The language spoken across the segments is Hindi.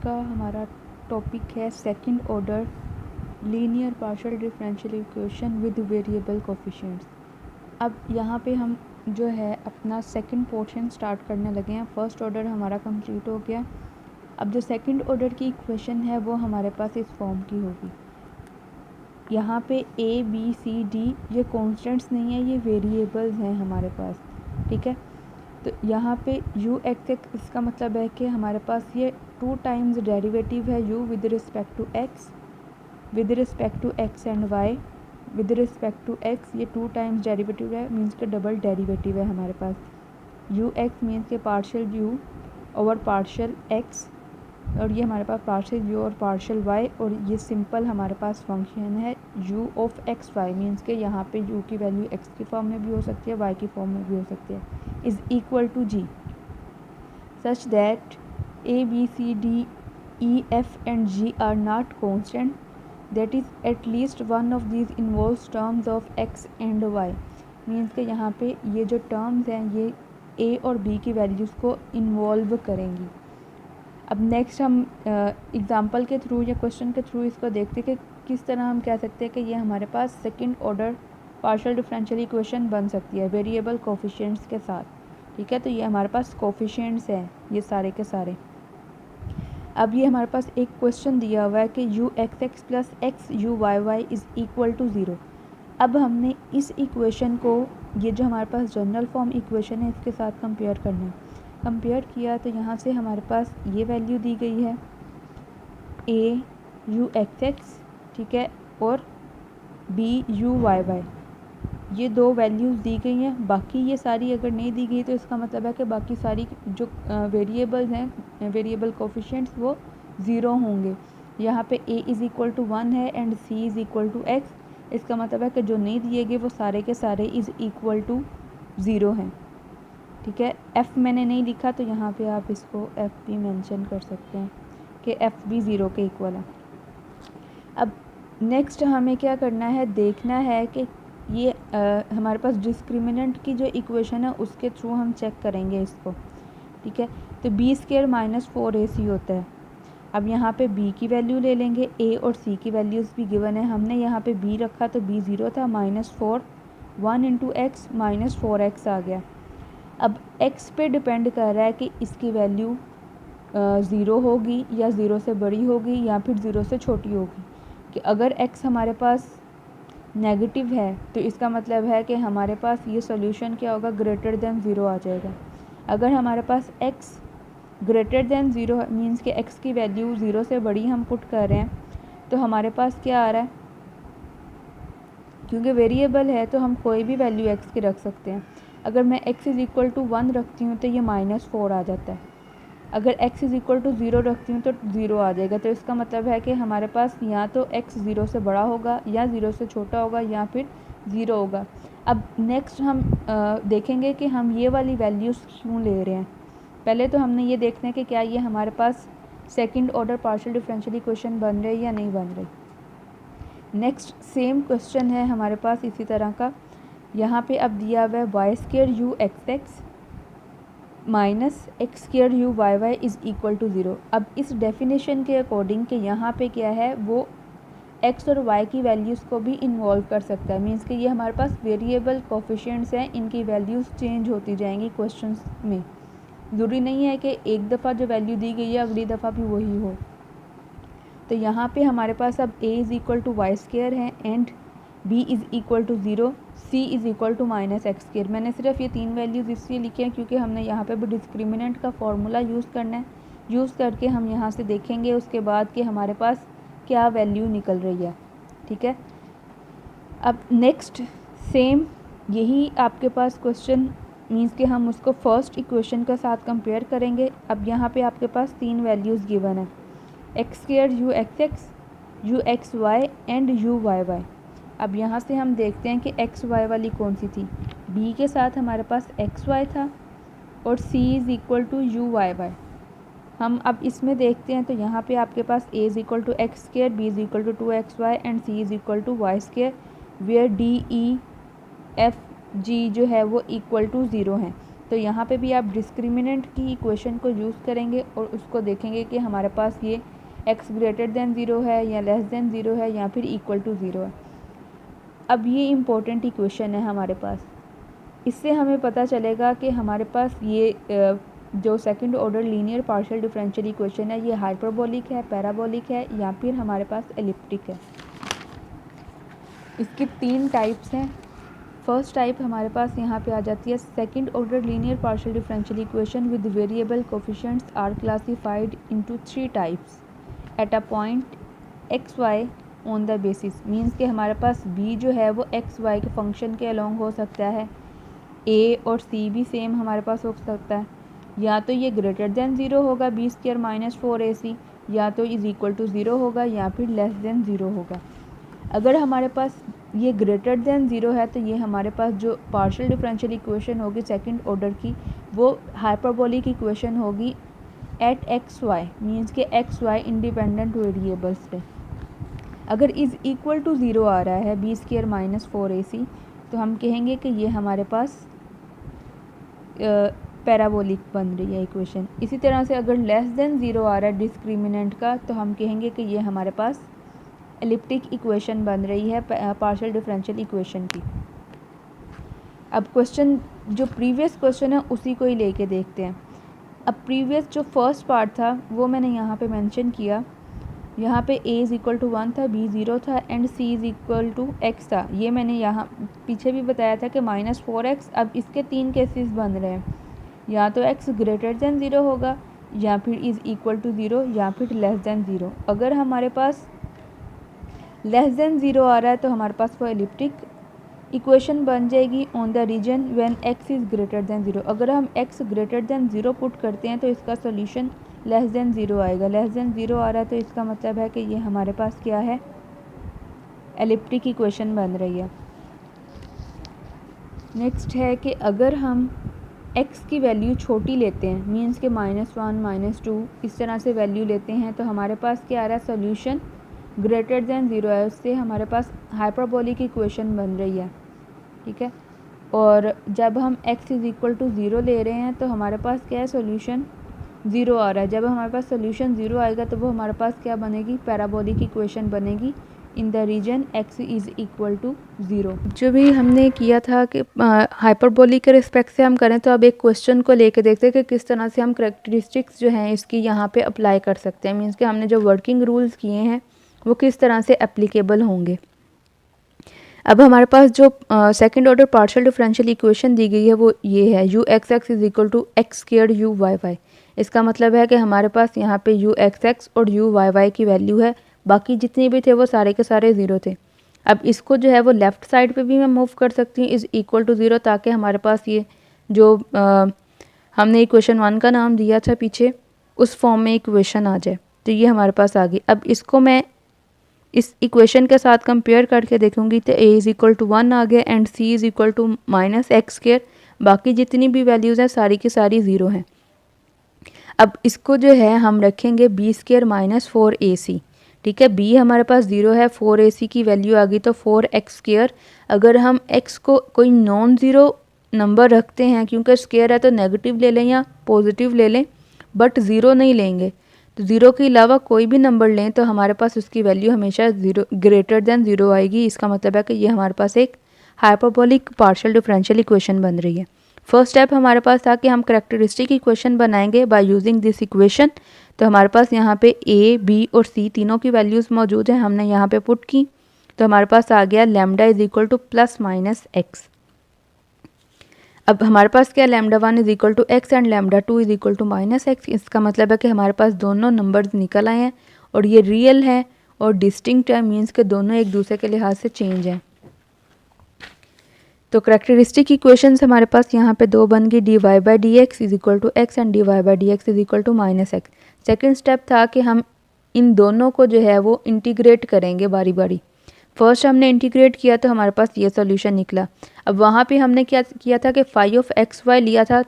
का हमारा टॉपिक है second order linear partial differential equation with variable coefficients. अब यहाँ पे हम जो है अपना सेकंड पोर्शन स्टार्ट करने लगे हैं। फर्स्ट ऑर्डर हमारा कंप्लीट हो गया। अब जो सेकंड ऑर्डर की इक्वेशन है वो हमारे पास इस फॉर्म की होगी। यहाँ पे ए बी सी डी ये कॉन्स्टेंट्स नहीं है, ये वेरिएबल्स हैं हमारे पास, ठीक है। तो यहाँ पे यू एक्स एक्स इसका मतलब है कि हमारे पास ये 2 टाइम्स डेरिवेटिव है u with respect to x, with respect to x and y, with respect to x ये 2 टाइम्स डेरिवेटिव है, मीन्स के डबल डेरिवेटिव है हमारे पास। यू एक्स मीन्स के partial u over partial x, और ये हमारे पास पार्शियल यू और पार्शियल वाई, और ये सिंपल हमारे पास फंक्शन है u of x y, means के यहाँ पे यू की वैल्यू एक्स की फॉर्म में भी हो सकती है, वाई की फॉर्म में भी हो सकती है, is equal to g such that a b c d e f and g are not constant, that is at least one of these involves terms of x and y. Means के यहाँ पे ये जो टर्म्स हैं ये ए और बी की वैल्यूज़ को इन्वॉल्व करेंगी। अब नेक्स्ट हम एग्ज़ाम्पल के थ्रू या क्वेश्चन के थ्रू इसको देखते हैं कि किस तरह हम कह सकते हैं कि ये हमारे पास second order partial differential equation बन सकती है वेरिएबल कोफिशिएंट्स के साथ, ठीक है। तो ये हमारे पास कोफिशिएंट्स हैं ये सारे के सारे। अब ये हमारे पास एक क्वेश्चन दिया हुआ है कि u x x plus x u y y is equal to 0। अब हमने इस इक्वेशन को, ये जो हमारे पास जनरल फॉर्म इक्वेशन है, इसके साथ कंपेयर करना है। कंपेयर किया तो यहाँ से हमारे पास ये वैल्यू दी गई है ए यू एक्स एक्स, ठीक है, और बी यू वाई वाई, ये 2 वैल्यूज़ दी गई हैं। बाकी ये सारी अगर नहीं दी गई तो इसका मतलब है कि बाकी सारी जो वेरिएबल्स हैं, वेरिएबल कोफिशिएंट्स, वो 0 होंगे। यहाँ पे a इज़ इक्वल टू 1 है and c is equal to x, इसका मतलब है कि जो नहीं दिए गए वो सारे के सारे इज़ इक्वल टू 0 हैं, ठीक है। f मैंने नहीं लिखा तो यहाँ पे आप इसको f भी मेंशन कर सकते हैं कि f भी 0 के इक्वल है। अब नेक्स्ट हमें क्या करना है, देखना है कि ये हमारे पास डिस्क्रिमिनेंट की जो इक्वेशन है उसके थ्रू हम चेक करेंगे इसको, ठीक है। तो बी स्क्वायर माइनस 4ac होता है। अब यहाँ पे b की वैल्यू ले लेंगे, a और c की वैल्यूज़ भी गिवन है। हमने यहाँ पे b रखा तो b 0 था, -4 1 इंटू एक्स -4x आ गया। अब x पे डिपेंड कर रहा है कि इसकी वैल्यू 0 होगी या 0 से बड़ी होगी या फिर 0 से छोटी होगी। कि अगर x हमारे पास नेगेटिव है तो इसका मतलब है कि हमारे पास ये सॉल्यूशन क्या होगा, ग्रेटर देन 0 आ जाएगा। अगर हमारे पास x ग्रेटर देन 0 मीन्स कि x की वैल्यू 0 से बड़ी हम पुट कर रहे हैं, तो हमारे पास क्या आ रहा है, क्योंकि वेरिएबल है तो हम कोई भी वैल्यू x की रख सकते हैं। अगर मैं x इज़ इक्वल टू 1 रखती हूँ तो ये -4 आ जाता है। अगर x इज़ इक्वल टू 0 रखती हूँ तो 0 आ जाएगा। तो इसका मतलब है कि हमारे पास या तो x 0 से बड़ा होगा या 0 से छोटा होगा या फिर 0 होगा। अब नेक्स्ट हम देखेंगे कि हम ये वाली वैल्यूज़ क्यों ले रहे हैं। पहले तो हमने ये देखना है कि क्या ये हमारे पास second order partial differential equation बन रही या नहीं बन रही। नेक्स्ट सेम क्वेश्चन है हमारे पास इसी तरह का। यहाँ पे अब दिया हुआ है y square u x x minus x square u y y is equal to 0। अब इस डेफिनेशन के अकॉर्डिंग कि यहाँ पे क्या है, वो x और y की वैल्यूज़ को भी इन्वॉल्व कर सकता है। मीन्स कि ये हमारे पास वेरिएबल कोफिशिएंट्स हैं, इनकी वैल्यूज़ चेंज होती जाएंगी क्वेश्चंस में। ज़रूरी नहीं है कि एक दफ़ा जो वैल्यू दी गई है अगली दफ़ा भी वही हो। तो यहाँ पे हमारे पास अब a is equal to y square है and b is equal to 0, c is equal to minus x square. मैंने सिर्फ ये 3 वैल्यूज़ इसलिए लिखी हैं क्योंकि हमने यहाँ पे भी डिस्क्रिमिनेंट का फॉर्मूला यूज़ करना है। यूज़ करके हम यहाँ से देखेंगे उसके बाद कि हमारे पास क्या वैल्यू निकल रही है, ठीक है। अब नेक्स्ट सेम यही आपके पास क्वेश्चन, मीन्स कि हम उसको फर्स्ट इक्वेशन के साथ कंपेयर करेंगे। अब यहाँ पे आपके पास 3 वैल्यूज़ गिवन है, x square u x x u x y and u y y. अब यहाँ से हम देखते हैं कि एक्स वाई वाली कौन सी थी। b के साथ हमारे पास एक्स वाई था और c is equal to u y y. हम अब इसमें देखते हैं तो यहाँ पे आपके पास a is equal to x square, b is equal to 2xy and c is equal to y square, where d e f g जो है वो इक्वल टू 0 हैं। तो यहाँ पे भी आप डिस्क्रिमिनेंट की इक्वेशन को यूज़ करेंगे और उसको देखेंगे कि हमारे पास ये x ग्रेटर दैन ज़ीरो है या लेस दैन ज़ीरो है या फिर इक्वल टू ज़ीरो है। अब ये इम्पोर्टेंट इक्वेशन है हमारे पास, इससे हमें पता चलेगा कि हमारे पास ये जो second order linear partial differential equation है ये हाइपरबोलिक है, पैराबोलिक है या फिर हमारे पास एलिप्टिक है। इसकी 3 टाइप्स हैं। फर्स्ट टाइप हमारे पास यहाँ पे आ जाती है second order linear partial differential equation with variable coefficients are classified into 3 types at a point x y on the basis. Means कि हमारे पास b जो है वो एक्स वाई के फंक्शन के अलोंग हो सकता है, a और c भी सेम हमारे पास हो सकता है, या तो ये ग्रेटर दैन ज़ीरो होगा b स्क्वायर माइनस 4ac, या तो इज़ इक्वल टू ज़ीरो होगा या फिर लेस दैन ज़ीरो होगा। अगर हमारे पास ये ग्रेटर दैन ज़ीरो है तो ये हमारे पास जो पार्शियल डिफरेंशियल इक्वेशन होगी सेकंड ऑर्डर की वो हाइपरबोलिक इक्वेशन होगी एट एक्स वाई, मीन्स के एक्स वाई इंडिपेंडेंट वेरिएबल्स पे। अगर इज़ इक्वल टू ज़ीरो आ रहा है b स्क्वायर माइनस 4ac तो हम कहेंगे कि ये हमारे पास पैराबोलिक बन रही है इक्वेशन। इसी तरह से अगर लेस देन ज़ीरो आ रहा है डिस्क्रिमिनेंट का तो हम कहेंगे कि ये हमारे पास एलिप्टिक इक्वेशन बन रही है पार्शियल डिफरेंशियल इक्वेशन की। अब क्वेश्चन जो प्रीवियस क्वेश्चन है उसी को ही लेके देखते हैं। अब प्रीवियस जो फर्स्ट पार्ट था वो मैंने यहाँ पे मेंशन किया, यहाँ पे a इज़ इक्वल टू 1 था, b 0 था and c is equal to x था। ये मैंने यहाँ पीछे भी बताया था कि माइनस 4x। अब इसके 3 केसेस बन रहे हैं, या तो x ग्रेटर दैन ज़ीरो होगा या फिर इज़ इक्वल टू ज़ीरो या फिर लेस दैन ज़ीरो। अगर हमारे पास लेस दैन ज़ीरो आ रहा है तो हमारे पास वो एलिप्टिक इक्वेशन बन जाएगी on the region when x is greater than zero. अगर हम x greater than zero put करते हैं तो इसका सोल्यूशन लेस दैन ज़ीरो आएगा। लेस दैन ज़ीरो आ रहा है तो इसका मतलब है कि ये हमारे पास क्या है, एलिप्टिक इक्वेशन बन रही है। नेक्स्ट है कि अगर हम x की वैल्यू छोटी लेते हैं, मीन्स के -1 -2 इस तरह से वैल्यू लेते हैं तो हमारे पास क्या आ रहा है, सोल्यूशन ग्रेटर दैन ज़ीरो है। उससे हमारे पास हाइपरबोलिक इक्वेशन बन रही है, ठीक है। और जब हम x is equal to zero ले रहे हैं तो हमारे पास क्या है, सोल्यूशन ज़ीरो आ रहा है। जब हमारे पास सोल्यूशन ज़ीरो आएगा तो वो हमारे पास क्या बनेगी, पैराबोलिक इक्वेशन बनेगी in the region x is equal to zero. जो भी हमने किया था कि हाइपरबोलिक के रिस्पेक्ट से हम करें, तो अब एक क्वेश्चन को लेके देखते हैं कि किस तरह से हम करेक्टरिस्टिक्स जो हैं इसकी यहाँ पे अप्लाई कर सकते हैं। मीन्स कि हमने जो वर्किंग रूल्स किए हैं वो किस तरह से एप्लीकेबल होंगे। अब हमारे पास जो second order partial differential equation दी गई है वो ये है, u x x is equal to x squared u y y. इसका मतलब है कि हमारे पास यहाँ पे यू एक्स एक्स और यू वाई वाई की वैल्यू है, बाकी जितने भी थे वो सारे के सारे ज़ीरो थे। अब इसको जो है वो लेफ़्ट साइड पे भी मैं मूव कर सकती हूँ इज़ इक्वल टू ज़ीरो, ताकि हमारे पास ये जो हमने इक्वेशन 1 का नाम दिया था पीछे उस फॉर्म में इक्वेशन आ जाए। तो ये हमारे पास आ गई। अब इसको मैं इस इक्वेशन के साथ कंपेयर करके देखूंगी तो a इज़ इक्वल टू 1 आ गया and c is equal to minus x square. बाकी जितनी भी वैल्यूज़ हैं सारी की सारी ज़ीरो हैं। अब इसको जो है हम रखेंगे b स्क्वायर माइनस 4ac, ठीक है। b हमारे पास ज़ीरो है, 4ac की वैल्यू आ गई तो 4x स्क्वायर। अगर हम x को कोई नॉन ज़ीरो नंबर रखते हैं, क्योंकि स्क्वायर है तो नेगेटिव ले लें या पॉजिटिव ले लें, बट ज़ीरो नहीं लेंगे, तो ज़ीरो के अलावा कोई भी नंबर लें तो हमारे पास उसकी वैल्यू हमेशा ज़ीरो ग्रेटर दैन ज़ीरो आएगी। इसका मतलब है कि ये हमारे पास एक हाइपरबोलिक पार्शियल डिफरेंशियल इक्वेशन बन रही है। फर्स्ट स्टेप हमारे पास था कि हम करेक्टरिस्टिक इक्वेशन बनाएंगे बाय यूजिंग दिस इक्वेशन। तो हमारे पास यहाँ पे a, b और c तीनों की वैल्यूज़ मौजूद हैं, हमने यहाँ पे पुट की तो हमारे पास आ गया lambda is equal to plus minus x. अब हमारे पास क्या, lambda 1 is equal to x and lambda 2 is equal to minus x. इसका मतलब है कि हमारे पास दोनों नंबर्स निकल आए हैं और ये रियल है और डिस्टिंक्ट है, मीन्स के दोनों एक दूसरे के लिहाज से चेंज हैं। तो करेक्टरिस्टिक इक्वेशंस हमारे पास यहाँ पे दो बन गई, d y by d x is equal to x and d y by d x is equal to minus x. Second step था कि हम इन दोनों को जो है वो इंटीग्रेट करेंगे बारी बारी। फर्स्ट हमने इंटीग्रेट किया तो हमारे पास ये सोल्यूशन निकला। अब वहाँ पे हमने क्या किया था कि फाई ऑफ एक्स वाई लिया था,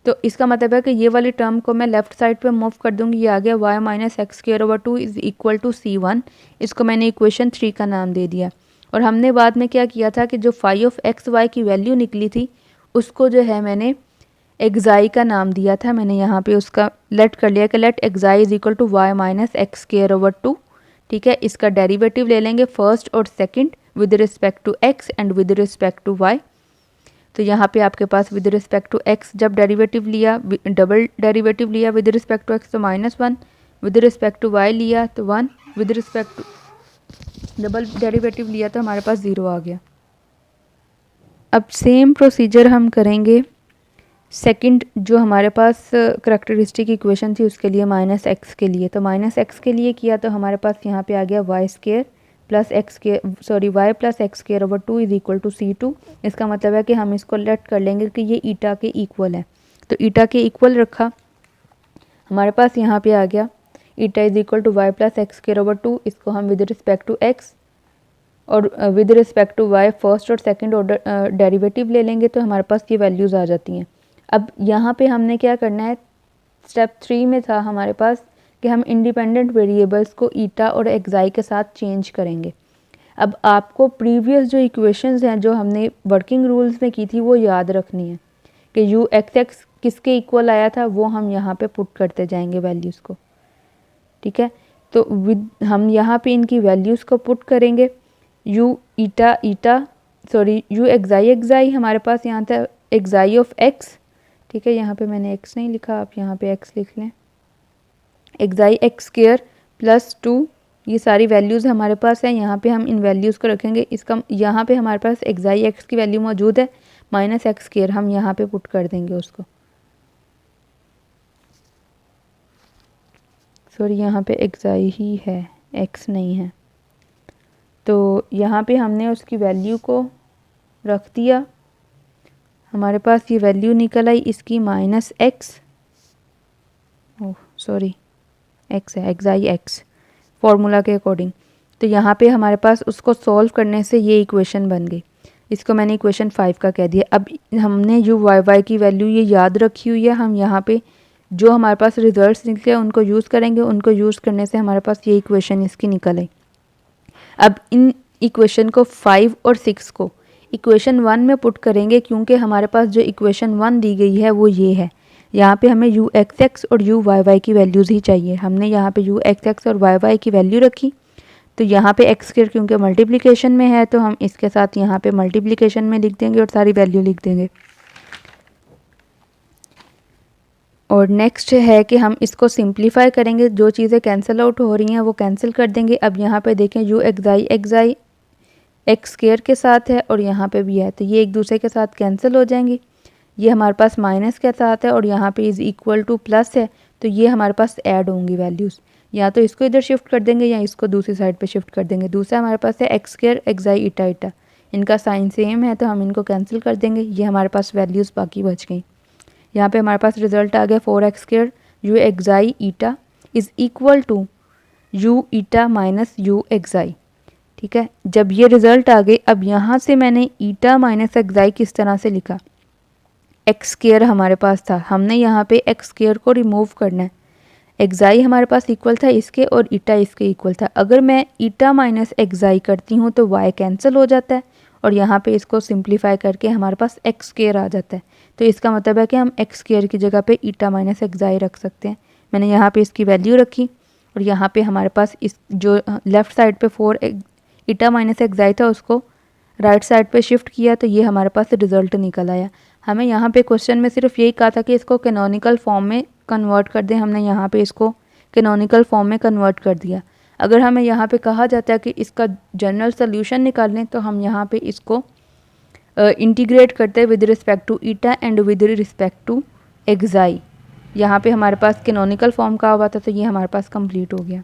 तो इसका मतलब है कि ये वाली टर्म को मैं लेफ़्ट साइड पे मूव कर दूँगी। ये आ गया y minus x square over 2 is equal to c1। इसको मैंने इक्वेशन 3 का नाम दे दिया। और हमने बाद में क्या किया था कि जो फाई ऑफ एक्स वाई की वैल्यू निकली थी उसको जो है मैंने एक्साई का नाम दिया था मैंने, यहाँ पे उसका लेट कर लिया कि let xi is equal to y minus x square over 2। ठीक है, इसका डेरिवेटिव ले लेंगे फर्स्ट और second with respect to x and with respect to y. तो यहाँ पे आपके पास विद रिस्पेक्ट टू एक्स जब डेरिवेटिव लिया, डबल डेरिवेटिव लिया विद रिस्पेक्ट टू एक्स तो -1, विद रिस्पेक्ट टू वाई लिया तो 1, with respect to double derivative लिया तो हमारे पास 0 आ गया। अब सेम प्रोसीजर हम करेंगे सेकंड जो हमारे पास करैक्टरिस्टिक इक्वेशन थी उसके लिए -x के लिए। तो -x के लिए किया तो हमारे पास यहाँ पे आ गया वाई स्क्वायर प्लस एक्स के y plus x square over 2 is equal to C2। इसका मतलब है कि हम इसको लेट कर लेंगे कि ये ईटा के इक्वल है, तो ईटा के इक्वल रखा, हमारे पास यहाँ पे आ गया eta is equal to y plus x square over 2। इसको हम विद रिस्पेक्ट टू एक्स और with respect to y first और सेकंड ऑर्डर डेरिवेटिव ले लेंगे तो हमारे पास ये वैल्यूज़ आ जाती हैं। अब यहाँ पे हमने क्या करना है, स्टेप 3 में था हमारे पास कि हम इंडिपेंडेंट वेरिएबल्स को ईटा और एक्साई के साथ चेंज करेंगे। अब आपको प्रीवियस जो इक्वेशंस हैं जो हमने वर्किंग रूल्स में की थी वो याद रखनी है कि यू एक्स एक्स किसके इक्वल आया था, वो हम यहाँ पे पुट करते जाएंगे वैल्यूज़ को। ठीक है, तो हम यहाँ पे इनकी वैल्यूज़ को पुट करेंगे। यू ईटा ईटा यू एक्साई एक्साई हमारे पास यहाँ था एक्साई ऑफ एक्स। ठीक है, यहाँ पे मैंने x नहीं लिखा, आप यहाँ पे x लिख लें। एक्साई एक्स स्क्वायर प्लस 2, ये सारी वैल्यूज़ हमारे पास हैं, यहाँ पे हम इन वैल्यूज़ को रखेंगे। इसका यहाँ पे हमारे पास एक्साई एक्स की वैल्यू मौजूद है, माइनस एक्स स्क्वायर हम यहाँ पे पुट कर देंगे उसको। सॉरी, यहाँ पे एक्साई ही है, x नहीं है। तो यहाँ पे हमने उसकी वैल्यू को रख दिया, हमारे पास ये वैल्यू निकल आई इसकी -x, ओह सॉरी x है, एक्साई x फॉर्मूला के अकॉर्डिंग। तो यहाँ पे हमारे पास उसको सॉल्व करने से ये इक्वेशन बन गई, इसको मैंने इक्वेशन 5 का कह दिया। अब हमने जो y की वैल्यू ये याद रखी हुई है, हम यहाँ पे जो हमारे पास रिजल्ट्स निकले उनको यूज़ करेंगे, उनको यूज़ करने से हमारे पास ये इक्वेशन इसकी निकल आई। अब इन इक्वेशन को 5 और 6 को इक्वेशन 1 में पुट करेंगे, क्योंकि हमारे पास जो इक्वेशन 1 दी गई है वो ये है। यहाँ पे हमें यू एक्स एक्स और यू वाई वाई की वैल्यूज़ ही चाहिए। हमने यहाँ पे यू एक्स एक्स और वाई वाई की वैल्यू रखी, तो यहाँ पे एक्स स्क्वायर क्योंकि मल्टीप्लिकेशन में है तो हम इसके साथ यहाँ पे मल्टीप्लिकेशन में लिख देंगे और सारी वैल्यू लिख देंगे। और नेक्स्ट है कि हम इसको सिंप्लीफाई करेंगे, जो चीज़ें कैंसिल आउट हो रही हैं वो कैंसिल कर देंगे। अब यहाँ पे देखें यू एक्साई एक्साई एक्स स्क्वायर के साथ है और यहाँ पे भी है, तो ये एक दूसरे के साथ कैंसिल हो जाएंगी। ये हमारे पास माइनस के साथ है और यहाँ पे इज़ इक्वल टू प्लस है, तो ये हमारे पास ऐड होंगी वैल्यूज़। या तो इसको इधर शिफ्ट कर देंगे या इसको दूसरी साइड पे शिफ्ट कर देंगे। दूसरा हमारे पास है एक्स स्क्वायर एक्साई ईटा ईटा, इनका साइन सेम है तो हम इनको कैंसिल कर देंगे। ये हमारे पास वैल्यूज़ बाकी बच गई। यहाँ पे हमारे पास रिजल्ट आ गया 4x square u xi eta is equal to u eta minus u xi. ठीक है, जब ये रिज़ल्ट आ गए, अब यहाँ से मैंने ईटा माइनस एक्साई किस तरह से लिखा, एक्स स्क्वायर हमारे पास था, हमने यहाँ पे एक्स स्क्वायर को रिमूव करना है। एक्साई हमारे पास इक्वल था इसके और ईटा इसके इक्वल था। अगर मैं ईटा माइनस एक्साई करती हूँ तो वाई कैंसिल हो जाता है और यहाँ पे इसको सिंप्लीफाई करके हमारे पास एक्स स्क्वायर आ जाता है। तो इसका मतलब है कि हम एक्स स्क्वायर की जगह पे ईटा माइनस एक्साई रख सकते हैं। मैंने यहाँ पे इसकी वैल्यू रखी और यहाँ पे हमारे पास इस जो लेफ़्ट साइड पे 4 ईटा माइनस एक्साई था उसको राइट साइड पे शिफ्ट किया, तो ये हमारे पास रिज़ल्ट निकल आया। हमें यहाँ पे क्वेश्चन में सिर्फ यही कहा था कि इसको कैनोनिकल फॉर्म में कन्वर्ट कर दें, हमने यहाँ पे इसको कैनोनिकल फॉर्म में कन्वर्ट कर दिया। अगर हमें यहाँ पे कहा जाता है कि इसका जनरल सोल्यूशन निकालें तो हम यहाँ पे इसको इंटीग्रेट करते हैं with respect to eta and with respect to xi. यहाँ पे हमारे पास कैनोनिकल फॉर्म का हुआ था तो ये हमारे पास कंप्लीट हो गया।